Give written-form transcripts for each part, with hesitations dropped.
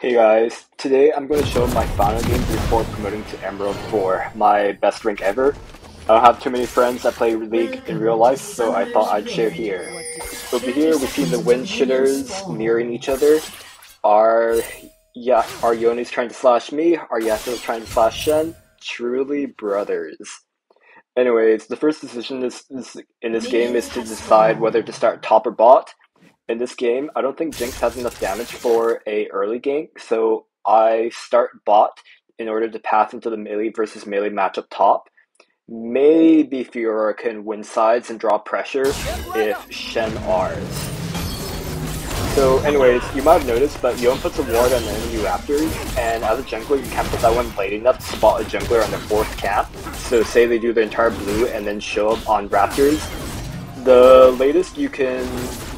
Hey guys, today I'm going to show my final game before promoting to Emerald for my best rank ever. I don't have too many friends that play League in real life, so I thought I'd share here. Over here we see the wind shitters mirroring each other. Our our Yoni's trying to slash me, our Yasuo's trying to slash Shen. Truly brothers. Anyways, the first decision in this game is to decide whether to start top or bot. In this game, I don't think Jinx has enough damage for a early gank, so I start bot in order to path into the melee versus melee matchup top. Maybe Fiora can win sides and draw pressure if Shen R's. So anyways, you might have noticed, but Yon puts a ward on the enemy Raptors, and as a jungler, you can't put that one late enough to spot a jungler on their fourth camp. So say they do the entire blue and then show up on Raptors. The latest you can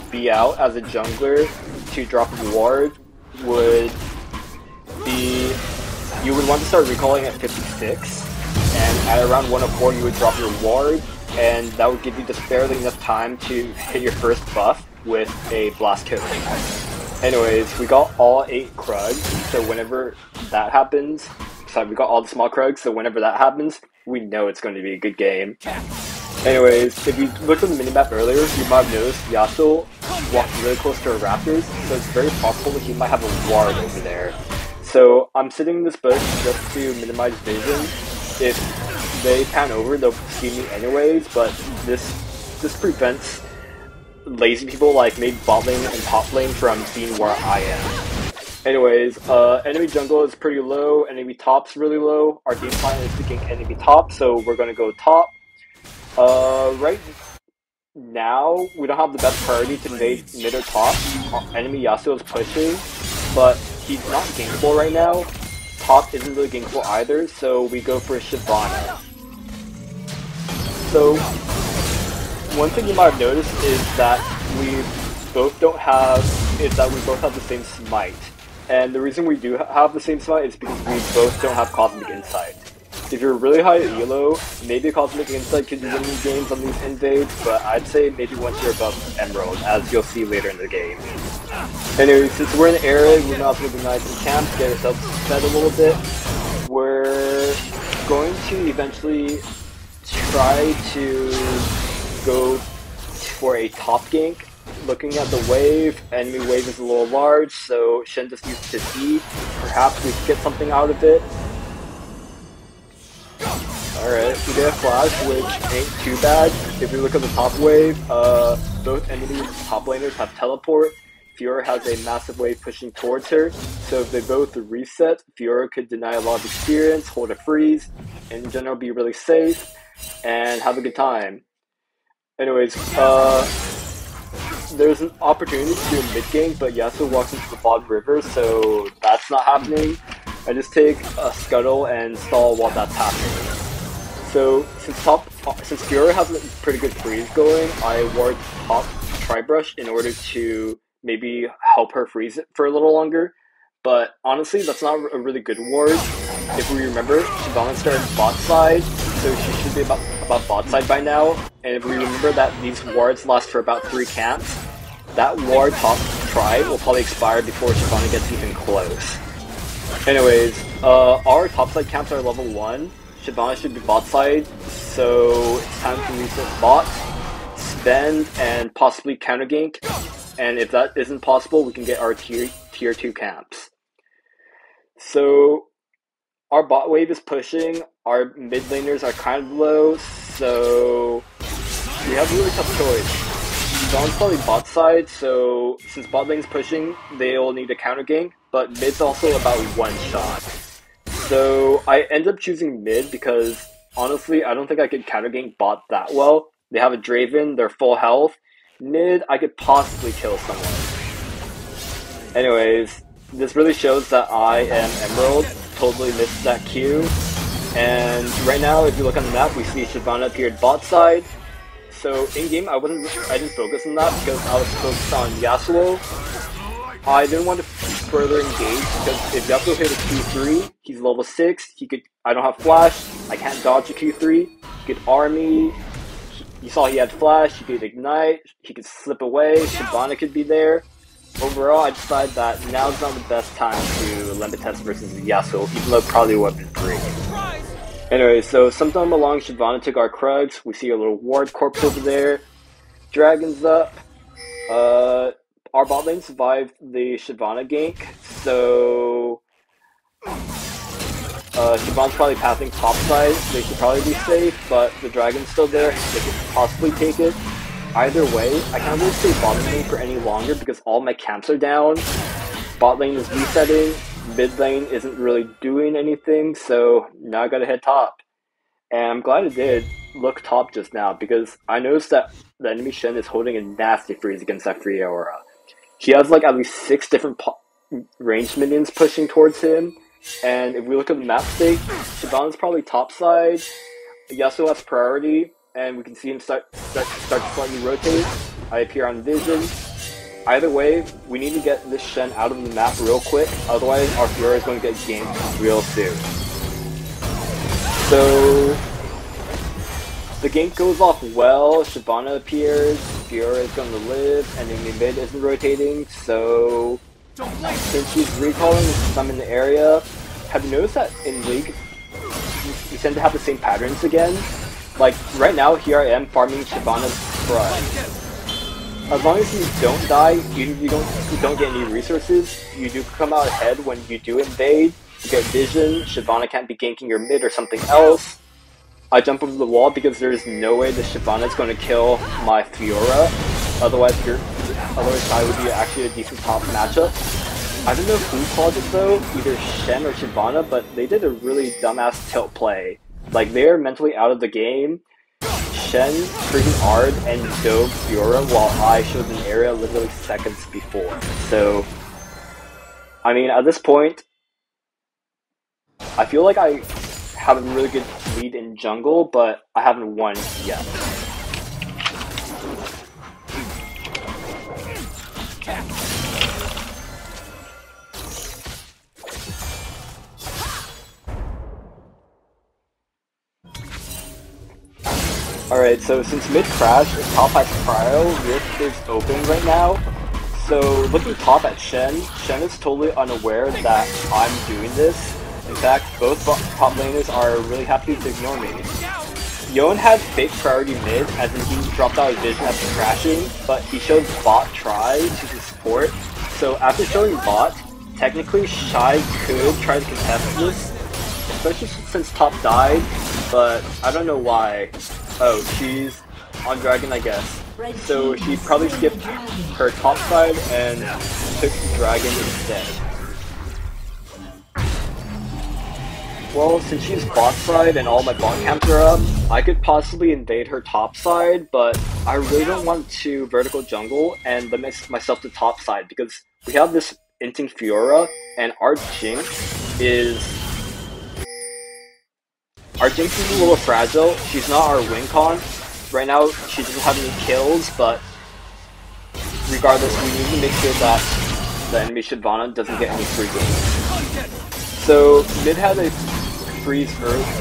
be out as a jungler to drop a ward would be, you would want to start recalling at 56, and at around 104 you would drop your ward, and that would give you just barely enough time to hit your first buff with a blast kill. Anyways, we got all 8 Krugs, so whenever that happens, we got all the small Krugs, so whenever that happens, we know it's going to be a good game. Anyways, if you looked at the minimap earlier, you might have noticed Yasuo walked really close to our Raptors, so it's very possible that he might have a ward over there. So I'm sitting in this bush just to minimize vision. If they pan over, they'll see me anyways, but this prevents lazy people like me bot lane and top lane from seeing where I am. Anyways, enemy jungle is pretty low, enemy top's really low. Our game plan is to gank enemy top, so we're gonna go top. Right now, we don't have the best priority to invade mid or top. Enemy Yasuo is pushing, but he's not gankable right now. Top isn't really gankable either, so we go for shyvana. So, one thing you might have noticed is that we both have the same smite. And the reason we do have the same smite is because we both don't have cosmic insight. If you're really high at elo, maybe Cosmic Insight could win you games on these invades, but I'd say maybe once you're above Emerald, as you'll see later in the game. Anyway, since we're in the area, we're not going to be nice in camp, get ourselves fed a little bit. We're going to eventually try to go for a top gank. Looking at the wave, enemy wave is a little large, so Shen just used his E. Perhaps we could get something out of it. Alright, we did a flash, which ain't too bad. If we look at the top wave, both enemy top laners have teleport. Fiora has a massive wave pushing towards her, so if they both reset, Fiora could deny a lot of experience, hold a freeze, and in general be really safe, and have a good time. Anyways, there's an opportunity to do a mid gank, but Yasuo walks into the bottom river, so that's not happening. I just take a scuttle and stall while that's happening. So, since Fiora has a pretty good freeze going, I ward top Tri-Brush in order to maybe help her freeze it for a little longer. But honestly, that's not a really good ward. If we remember, shyvana started bot side, so she should be about bot side by now. And if we remember that these wards last for about 3 camps, that ward top Tri will probably expire before shyvana gets even close. Anyways, our topside camps are level 1. Shyvana should be bot side, so it's time to reset bot, spend, and possibly counter gank. And if that isn't possible, we can get our tier 2 camps. So our bot wave is pushing, our mid laners are kind of low, so we have a really tough choice. Shyvana's probably bot side, so since bot lane's pushing, they'll need a counter gank, but mid's also about one shot. So I end up choosing mid because honestly I don't think I could counter gank bot that well. They have a Draven, they're full health. Mid, I could possibly kill someone. Anyways, this really shows that I am Emerald, totally missed that Q. And right now, if you look on the map, we see shyvana appeared bot side. So in game, I didn't focus on that because I was focused on Yasuo. I didn't want to further engage because if Yasuo hit a Q3, he's level 6. I don't have flash. I can't dodge a Q3. He could army. You saw he had flash. He could ignite. He could slip away. Shyvana could be there. overall, I decided that now's not the best time to limit test versus Yasuo, even though it probably would have been great. Anyway, so sometime along Shyvana took our Krugs. We see a little ward corpse over there. Dragon's up. Our bot lane survived the Shyvana gank, so Shyvana's probably passing top side. They should probably be safe, but the dragon's still there. They could possibly take it. Either way, I can't really stay bottom lane for any longer because all my camps are down. Bot lane is resetting. Mid lane isn't really doing anything, so now I gotta head top. And I'm glad I did look top just now because I noticed that the enemy Shen is holding a nasty freeze against that free aura. He has like at least 6 different ranged minions pushing towards him. And if we look at the map state, Shyvana's probably top side. Yasuo has priority, and we can see him start to slightly rotate. I appear on vision. Either way, we need to get this Shen out of the map real quick, otherwise our Fiora is going to get ganked real soon. So the gank goes off well, Shyvana appears, Fiora is going to live, and enemy mid isn't rotating, so since she's recalling since I'm in the area, have you noticed that in League, you tend to have the same patterns again? Like, right now, here I am farming Shyvana's Pride. As long as you don't die, even if you don't get any resources, you do come out ahead when you do invade, you get vision, Shyvana can't be ganking your mid or something else. I jump over the wall because there's no way the Shyvana is going to kill my Fiora, otherwise I would be actually a decent top matchup. I don't know who called it though, either Shen or Shyvana, but they did a really dumbass tilt play. Like, they're mentally out of the game. Shen freaking Ard and dove Fiora while I showed an area literally seconds before. So, I mean, at this point, I feel like I have a really good lead in jungle, but I haven't won yet. Alright, so since mid crashed, top has Cryo, Rift is open right now. So looking top at Shen, Shen is totally unaware that I'm doing this. In fact, both top laners are really happy to ignore me. Yon had fake priority mid, as in he dropped out of vision after crashing, but he showed bot try to his support. So after showing bot, technically Shy could try to contest this, especially since top died, but I don't know why. Oh, she's on dragon, I guess. So she probably skipped her top side and took dragon instead. Well, since she's bot side and all my bot camps are up, I could possibly invade her top side, but I really don't want to vertical jungle and limit myself to top side because we have this inting Fiora and our Jinx is a little fragile. She's not our win con. Right now, she doesn't have any kills, but regardless, we need to make sure that the enemy Shyvana doesn't get any free games. So, mid had a freeze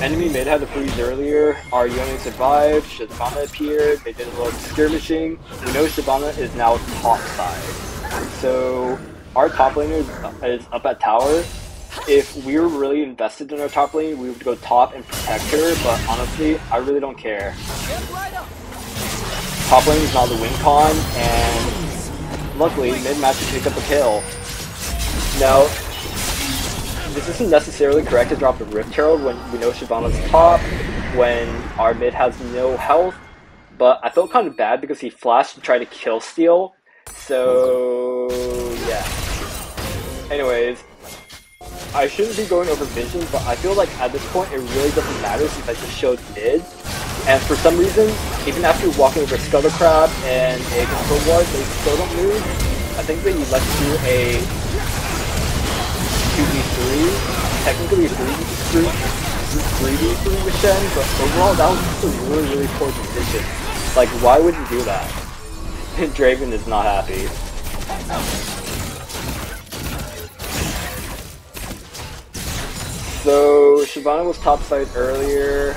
enemy mid had a freeze earlier. Our Yone survived, Shyvana appeared, they did a little skirmishing. We know Shyvana is now top side. So, our top laner is up at tower. If we were really invested in our top lane, we would go top and protect her, but honestly, I really don't care. Top lane is not the win con, and luckily, mid-match we picked up a kill. Now, this isn't necessarily correct to drop the Rift Herald when we know Shyvana's top, when our mid has no health, but I felt kind of bad because he flashed to try to kill steal, so yeah. Anyways, I shouldn't be going over vision, but I feel like at this point it really doesn't matter since I just showed mid. And for some reason, even after walking over Scuttle Crab and a Control Ward, they still don't move. I think they let's do a 2v3, technically a 3v3 with Shen, but overall that was just a really poor decision. Like, why would you do that? Draven is not happy. So, Shyvana was top side earlier,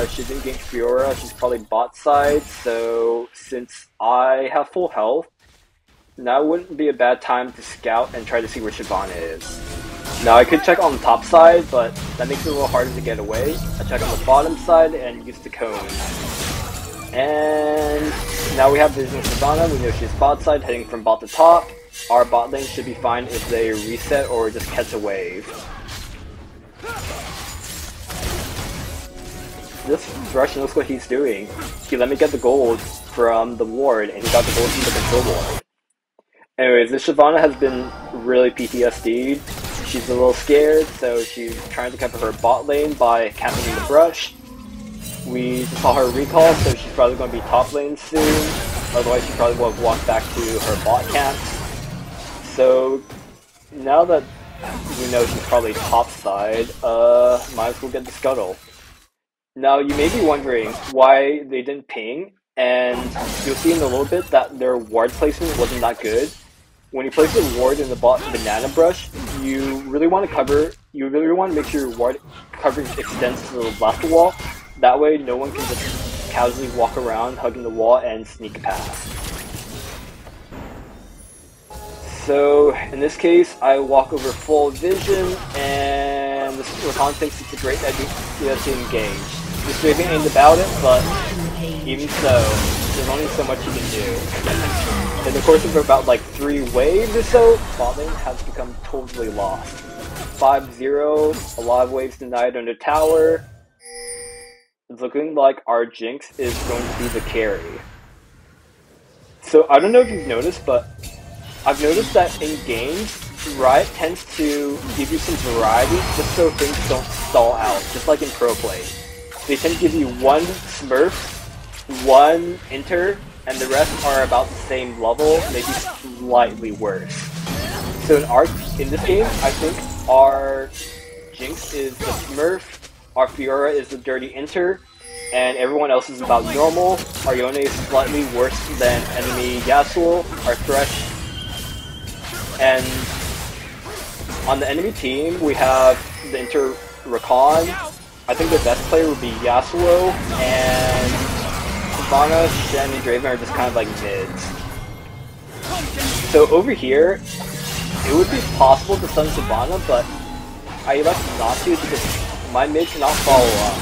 she didn't gank Fiora, she's probably bot side, so since I have full health, now wouldn't be a bad time to scout and try to see where Shyvana is. Now I could check on the top side, but that makes it a little harder to get away. I check on the bottom side and use the cone. And now we have vision of Shyvana. We know she's bot side, heading from bot to top. Our bot lane should be fine if they reset or just catch a wave. This Rush knows what he's doing. He let me get the gold from the ward, and he got the gold from the control ward. Anyways, this Shyvana has been really PTSD'd. She's a little scared, so she's trying to cover her bot lane by camping in the brush. We just saw her recall, so she's probably going to be top lane soon. Otherwise, she probably will have walked back to her bot camp. So now that we know she's probably top side, might as well get the scuttle. Now you may be wondering why they didn't ping, and you'll see in a little bit that their ward placement wasn't that good. When you place a ward in the bot banana brush, you really want to make sure your ward coverage extends to the left wall. That way no one can just casually walk around hugging the wall and sneak past. So in this case, I walk over full vision, and this Rakan thinks it's a great idea to engage. He's raving ain't about it, but even so, there's only so much you can do. In the course of about like 3 waves or so, bot lane has become totally lost. 5-0, a lot of waves denied under tower. It's looking like our Jinx is going to be the carry. So I don't know if you've noticed, but I've noticed that in games, Riot tends to give you some variety just so things don't stall out, just like in pro play. They tend to give you one Smurf, one Inter, and the rest are about the same level, maybe slightly worse. So in this game, I think our Jinx is the Smurf, our Fiora is the dirty Inter, and everyone else is about normal. Our Yone is slightly worse than enemy Yasuo, our Thresh. And on the enemy team, we have the Inter Rakan. I think the best player would be Yasuo, and Shyvana, Shen, and Draven are just kind of like mids. So over here, it would be possible to stun Shyvana, but I elect not to because my mid cannot follow up.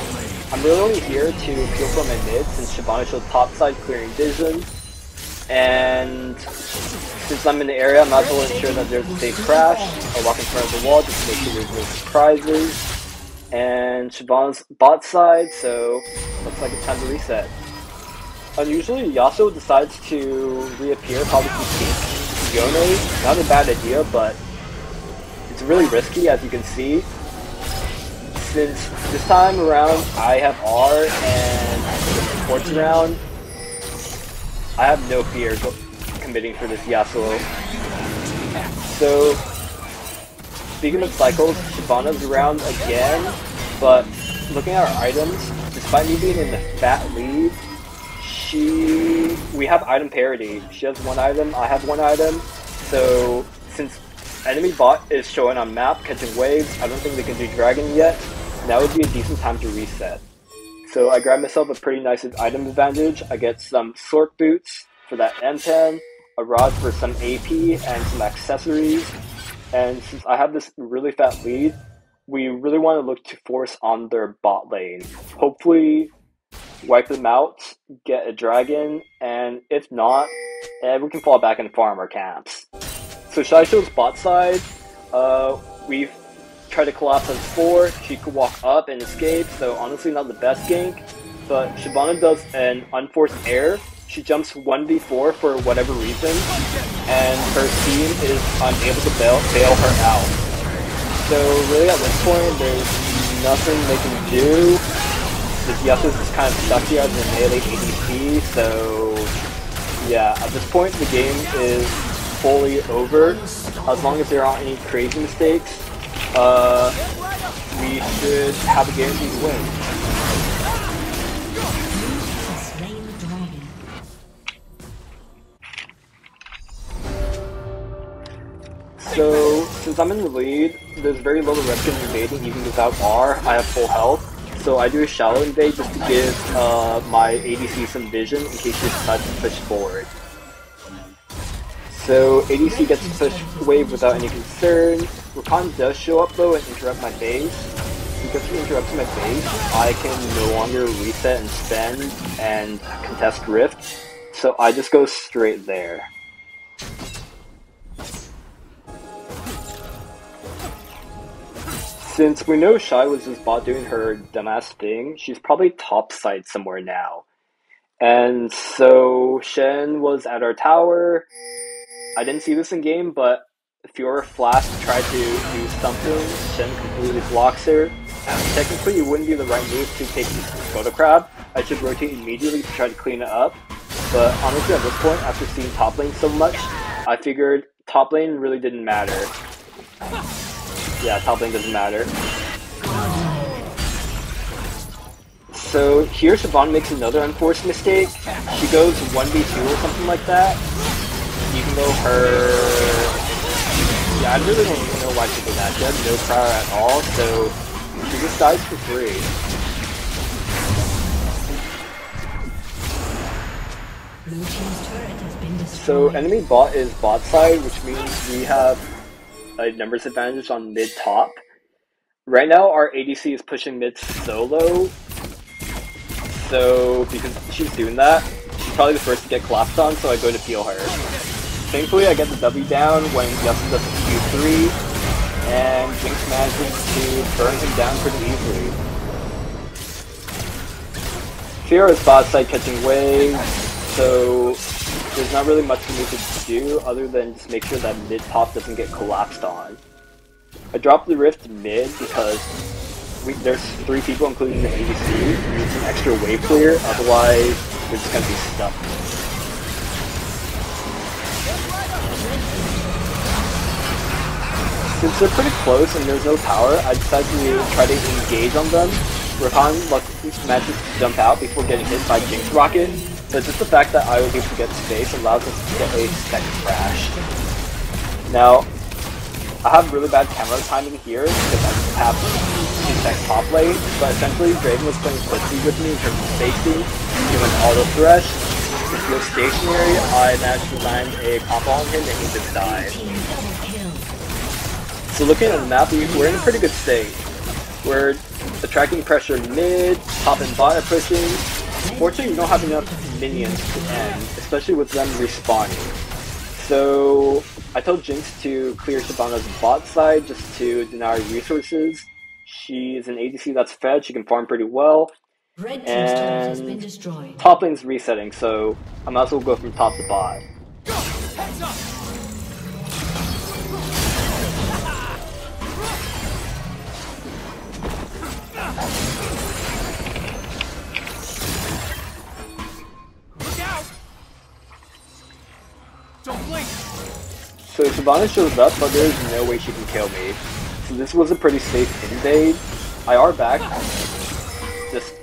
I'm really only here to peel for my mid since Shyvana showed topside clearing vision, and since I'm in the area, I might as well ensure that there's a safe crash. I'll walk in front of the wall just to make sure there's no surprises. And Shyvana's bot side, so looks like it's time to reset. Unusually, Yasuo decides to reappear probably to keep Yone. Not a bad idea, but it's really risky as you can see. Since this time around I have R and supports around, I have no fear committing for this Yasuo. So, speaking of cycles, Shyvana's around again, but looking at our items, despite me being in the fat lead, we have item parity. She has 1 item, I have 1 item, so since enemy bot is showing on map, catching waves, I don't think they can do dragon yet, now would be a decent time to reset. So I grab myself a pretty nice item advantage. I get some Sork boots for that M10, a rod for some AP and some accessories, and since I have this really fat lead, we really want to look to force on their bot lane. Hopefully wipe them out, get a dragon, and if not, we can fall back and farm our camps. So Shaisho's bot side, we've tried to collapse on 4, she could walk up and escape, so honestly not the best gank, but Shyvana does an unforced air. She jumps 1v4 for whatever reason, and her team is unable to bail her out. So really at this point, there's nothing they can do. This Yasuo's just kind of stuck here as a melee ADC, so yeah, at this point the game is fully over. As long as there aren't any crazy mistakes, we should have a guaranteed win. So, since I'm in the lead, there's very little risk in invading even without R. I have full health, so I do a shallow invade just to give my ADC some vision in case she decides to push forward. So ADC gets pushed wave without any concern. Rakan does show up though and interrupt my base. Because he interrupts my base, I can no longer reset and spend and contest Rift. So I just go straight there. Since we know Shy was just bot doing her dumbass thing, she's probably top side somewhere now. And so Shen was at our tower. I didn't see this in game, but Fiora Flash tried to do something. Shen completely blocks her. Technically, it wouldn't be the right move to take Photo Crab. I should rotate immediately to try to clean it up. But honestly, at this point, after seeing top lane so much, I figured top lane really didn't matter. Yeah, top lane doesn't matter. So here Shyvana makes another unforced mistake. She goes 1v2 or something like that. Even though yeah, I really don't even know why she did that. She has no power at all, so she just dies for free. So enemy bot is bot side, which means we have a numbers advantage on mid top. Right now our ADC is pushing mid solo. So because she's doing that, she's probably the first to get collapsed on, so I go to peel her. Thankfully I get the W down when Yasuo does Q3, and Jinx manages to burn him down pretty easily. Fiora is bot side catching waves, so there's not really much for me to do other than just make sure that mid top doesn't get collapsed on. I dropped the rift mid because there's 3 people including the ADC who need some extra wave clear, otherwise we're just gonna be stuck. Since they're pretty close and there's no power, I decided to try to engage on them. Rakan manages to jump out before getting hit by Jinx Rocket, but just the fact that I was able to get space allows us to get a second crash. Now, I have really bad camera timing here because I just have to check top lane, but essentially Draven was playing quickly with me in terms of spacing, doing an auto thresh. If he was stationary, I managed to land a combo on him and he just died. So looking at the map, we're in a pretty good state. We're attracting pressure mid, top and bot are pushing. Unfortunately, we don't have enough minions to end, especially with them respawning. So I told Jinx to clear Shyvana's bot side just to deny resources. She's an ADC that's fed, she can farm pretty well. And top lane's resetting, so I might as well go from top to bot. So Shyvana shows up, but there's no way she can kill me. So this was a pretty safe invade. IR back, just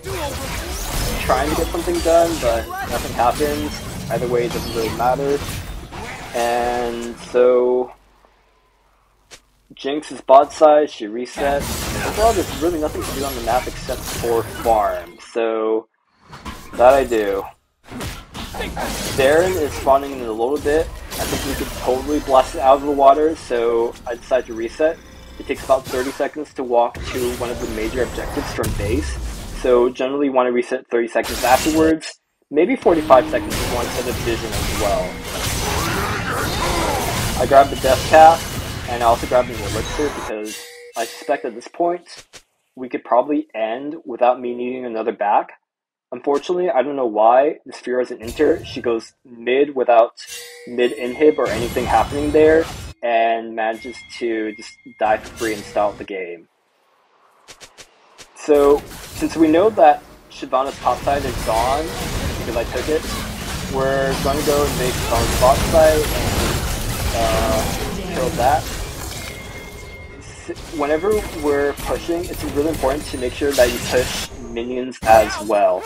trying to get something done, but nothing happens. Either way, it doesn't really matter. And so Jinx is bot side, she resets. Overall, there's really nothing to do on the map except for farm. So that I do. Darren is spawning in a little bit. I think we could totally blast it out of the water, so I decided to reset. It takes about 30 seconds to walk to one of the major objectives from base, so generally you want to reset 30 seconds afterwards, maybe 45 seconds if you want to set a vision as well. I grabbed the death cap, and I also grabbed an elixir because I suspect at this point we could probably end without me needing another back. Unfortunately, I don't know why, this Fiora is an inter, she goes mid without mid-inhib or anything happening there, and manages to just die for free and stall the game. So, since we know that Shyvana's top side is gone, because I took it, we're going to go and make Shyvana's bot side and kill that. Whenever we're pushing, it's really important to make sure that you push minions as well.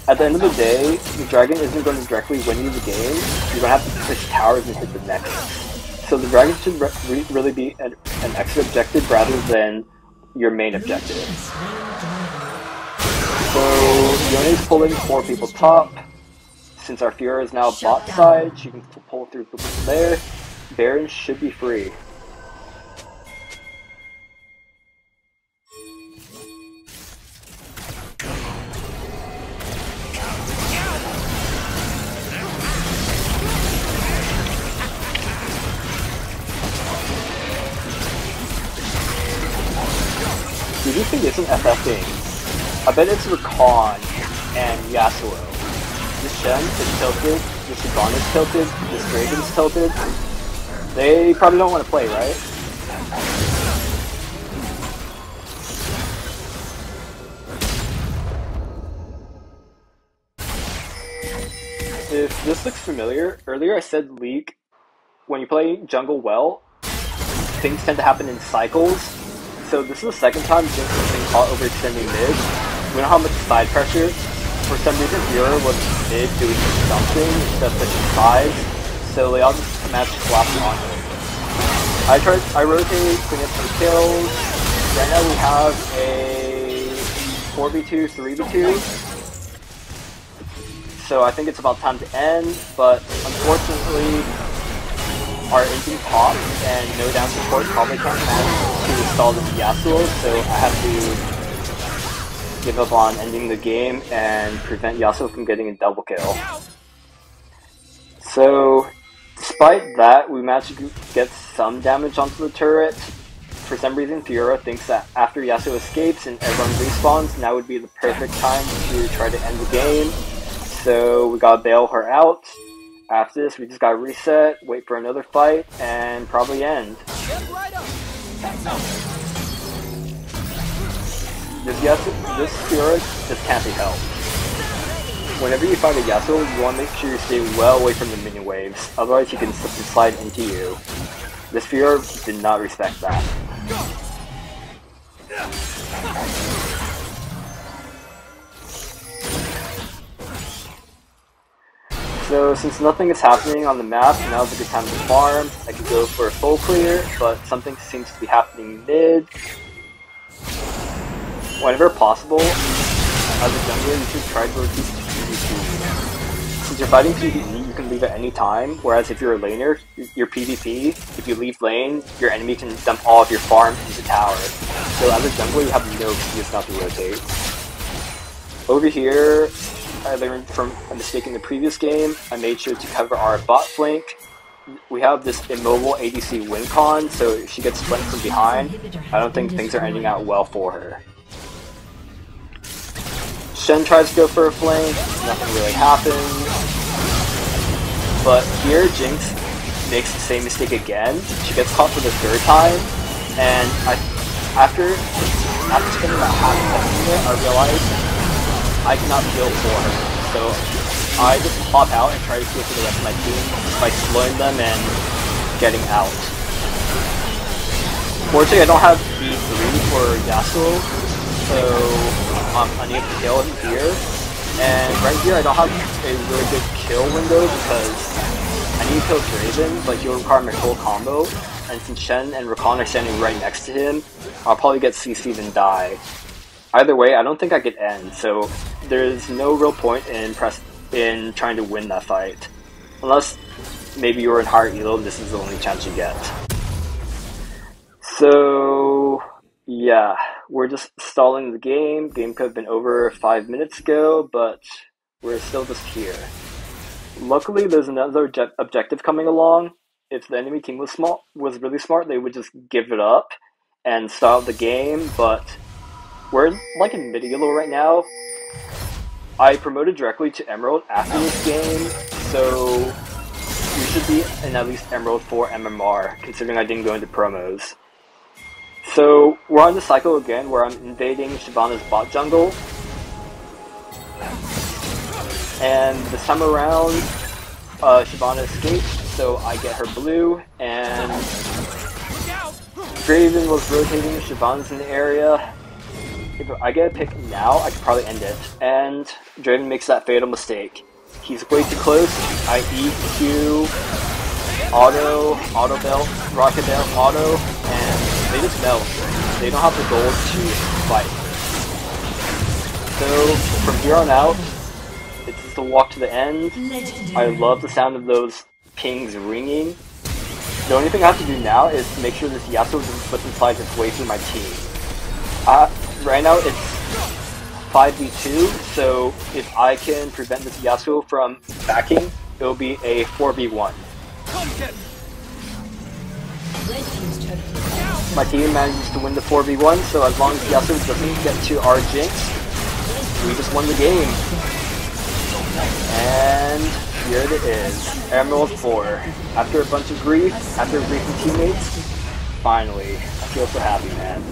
At the end of the day, the dragon isn't going to directly win you the game. You're going to have to push towers and hit the nexus. So the dragon should really be an extra objective rather than your main objective. So Yone's pulling 4 people top. since our Fiora is now bot side, she can pull through there. Baron should be free. Who do you think isn't FFing? I bet it's Rakan and Yasuo. This Shen is tilted, this shyvana is tilted, this Dragon's tilted. They probably don't want to play, right? If this looks familiar, earlier I said League, when you play jungle well, things tend to happen in cycles. So this is the second time Jinx has been caught overextending mid. We don't have much side pressure. For some reason, Fiora was mid doing something instead of pushing sides, so they all just managed to collapse on him. I rotate, clean up some kills. Right now we have a 4v2, 3v2. So I think it's about time to end, but unfortunately, our engine popped and no down support probably can't manage to install this Yasuo, so I have to give up on ending the game and prevent Yasuo from getting a double kill. So, despite that, we managed to get some damage onto the turret. For some reason, Fiora thinks that after Yasuo escapes and everyone respawns, now would be the perfect time to try to end the game. So we gotta bail her out. After this, we just gotta reset, wait for another fight, and probably end. This Fiora just can't be helped. Whenever you fight a Yasuo, you want to make sure you stay well away from the minion waves, otherwise he can slip and slide into you. This Fiora did not respect that. So since nothing is happening on the map, now's a good time to farm. I could go for a full clear, but something seems to be happening mid. Whenever possible, as a jungler, you should try to rotate to PvP. Since you're fighting PvE, you can leave at any time, whereas if you're a laner, your PvP, if you leave lane, your enemy can dump all of your farm into tower. So as a jungler, you have no excuse not to rotate. Over here, I learned from a mistake in the previous game. I made sure to cover our bot flank. We have this immobile ADC win con, so if she gets flanked from behind, I don't think things are ending out well for her. Shen tries to go for a flank, nothing really happens. But here, Jinx makes the same mistake again. She gets caught for the third time, and after spending about half a second there, I realized I cannot heal for her, so I just pop out and try to heal for the rest of my team by slowing them and getting out. Fortunately, I don't have E3 for Yasuo, so I'm unable to kill him here. And right here, I don't have a really good kill window because I need to kill Draven, but he'll require my full combo. And since Shen and Rakan are standing right next to him, I'll probably get CC'd and die. Either way, I don't think I could end, so there's no real point in trying to win that fight. Unless maybe you're in higher elo and this is the only chance you get. So yeah, we're just stalling the game. Game could have been over 5 minutes ago, but we're still just here. Luckily, there's another objective coming along. If the enemy team was really smart, they would just give it up and stall the game, but we're like in mid-elo right now. I promoted directly to Emerald after this game, so we should be in at least Emerald 4 MMR, considering I didn't go into promos. So we're on the cycle again where I'm invading Shyvana's bot jungle. And this time around, Shyvana escaped, so I get her blue, and Draven was rotating, Shyvana's in the area. If I get a pick now, I could probably end it. And Draven makes that fatal mistake. He's way too close. I E, Q, auto belt, rocket belt, auto, and they just melt. They don't have the gold to fight. So from here on out, it's to walk to the end. I love the sound of those pings ringing. The only thing I have to do now is to make sure this Yasuo doesn't slip and slide its way through my team. Right now it's 5v2, so if I can prevent this Yasuo from backing, it'll be a 4v1. My team manages to win the 4v1, so as long as Yasuo doesn't get to our Jinx, we just won the game. And here it is, Emerald 4. After a bunch of grief, after griefing teammates, finally, I feel so happy, man.